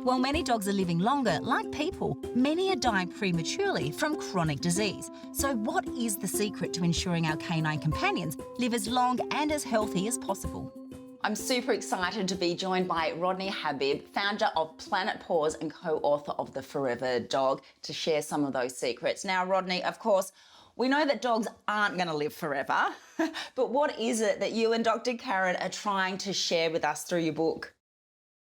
While many dogs are living longer, like people, many are dying prematurely from chronic disease. So what is the secret to ensuring our canine companions live as long and as healthy as possible? I'm super excited to be joined by Rodney Habib, founder of Planet Paws and co-author of The Forever Dog, to share some of those secrets. Now, Rodney, of course, we know that dogs aren't going to live forever, but what is it that you and Dr. Karen are trying to share with us through your book?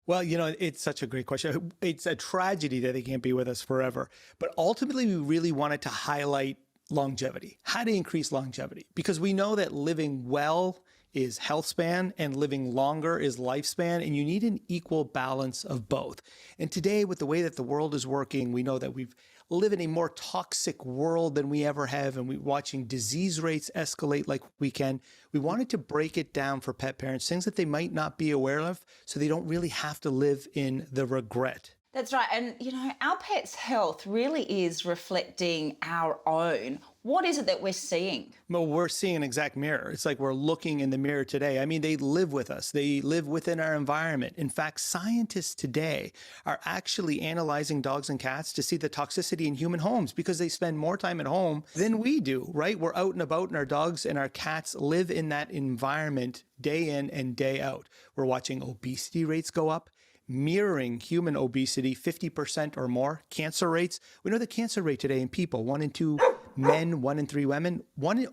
Well, it's such a great question. It's a tragedy that they can't be with us forever. But ultimately, we really wanted to highlight longevity, how to increase longevity, because we know that living well is health span and living longer is lifespan, and you need an equal balance of both. And today, with the way that the world is working, we know that we live in a more toxic world than we ever have, and we're watching disease rates escalate like we can. We wanted to break it down for pet parents, things that they might not be aware of, so they don't really have to live in the regret. That's right. And, our pet's health really is reflecting our own. What is it that we're seeing? Well, we're seeing an exact mirror. It's like we're looking in the mirror today. I mean, they live with us. They live within our environment. In fact, scientists today are actually analyzing dogs and cats to see the toxicity in human homes because they spend more time at home than we do, right? We're out and about, and our dogs and our cats live in that environment day in and day out. We're watching obesity rates go up, mirroring human obesity, 50% or more. Cancer rates. We know the cancer rate today in people, 1 in 2 men, 1 in 3 women,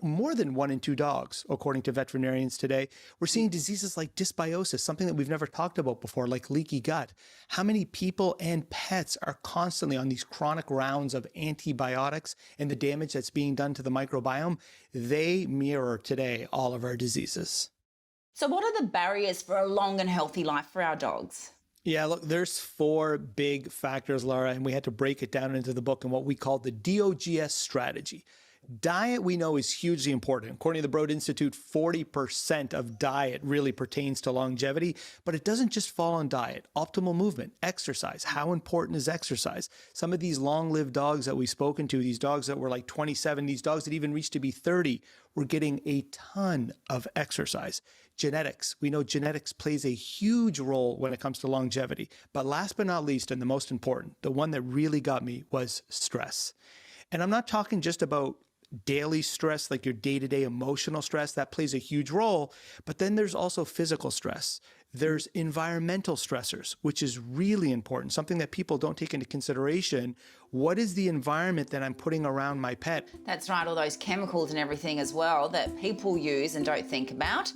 more than 1 in 2 dogs, according to veterinarians today. We're seeing diseases like dysbiosis, something that we've never talked about before, like leaky gut. How many people and pets are constantly on these chronic rounds of antibiotics and the damage that's being done to the microbiome? They mirror today all of our diseases. So what are the barriers for a long and healthy life for our dogs? Yeah, look, there's 4 big factors, Lara, and we had to break it down into the book in what we call the DOGS strategy. Diet, we know, is hugely important. According to the Broad Institute, 40% of diet really pertains to longevity, but it doesn't just fall on diet. Optimal movement, exercise. How important is exercise? Some of these long-lived dogs that we've spoken to, these dogs that were like 27, these dogs that even reached to be 30, were getting a ton of exercise. Genetics. We know genetics plays a huge role when it comes to longevity. But last but not least, and the most important, the one that really got me was stress. And I'm not talking just about daily stress, like your day-to-day emotional stress. That plays a huge role. But then there's also physical stress. There's environmental stressors, which is really important, something that people don't take into consideration. What is the environment that I'm putting around my pet? That's right, all those chemicals and everything as well that people use and don't think about.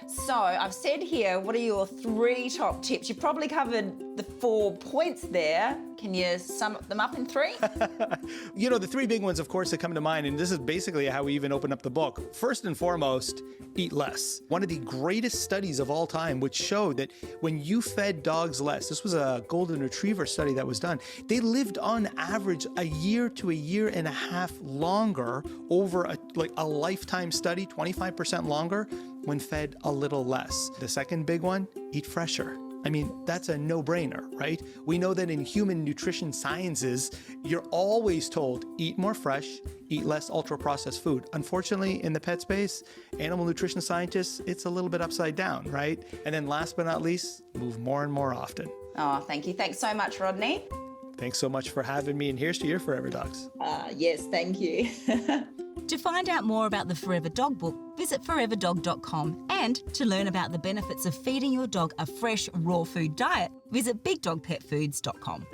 So I've said here, what are your 3 top tips? You probably covered the 4 points there. Can you sum them up in 3? The 3 big ones, of course, that come to mind, and this is basically how we even open up the book. First and foremost, eat less. One of the greatest studies of all time, which showed that when you fed dogs less, this was a golden retriever study that was done, they lived on average a year to a year and a half longer over a lifetime study, 25% longer when fed a little less. The second big one, eat fresher. I mean, that's a no-brainer, right? We know that in human nutrition sciences, you're always told, eat more fresh, eat less ultra-processed food. Unfortunately, in the pet space, animal nutrition scientists, it's a little bit upside down, right? And then last but not least, move more and more often. Oh, thank you. Thanks so much, Rodney. Thanks so much for having me, and here's to your Forever Dogs. Yes, thank you. To find out more about the Forever Dog book, visit foreverdog.com, and to learn about the benefits of feeding your dog a fresh raw food diet, visit bigdogpetfoods.com.